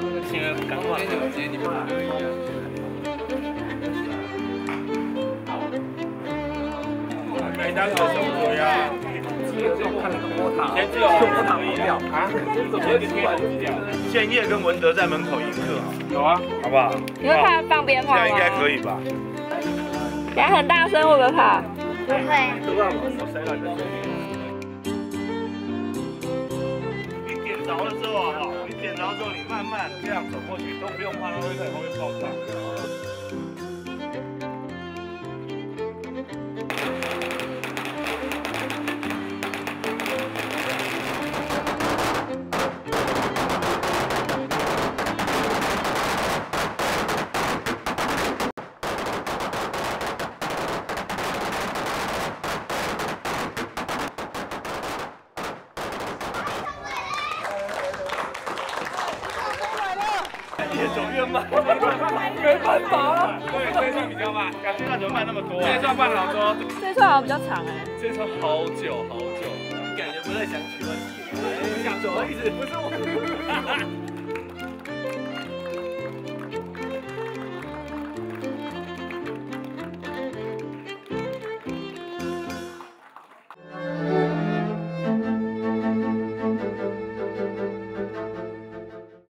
那个亲人感化。我接你们可以啊。没当过什么鬼啊？看多塔，先只有多塔不掉啊！建业跟文德在门口迎客，有啊，好不好？你会怕放鞭炮吗？这样应该可以吧？等下很大声，会不会怕？不会。你点着了之后哈，你点着之后，你慢慢这样走过去，都不用怕它会在后面爆炸。越走越慢，没办法了。对，这一串比较慢，感觉那怎么慢那么多？这一串半老多，这一串好像比较长哎。这一串好久好久，感觉不太想去了。想走一直不是我。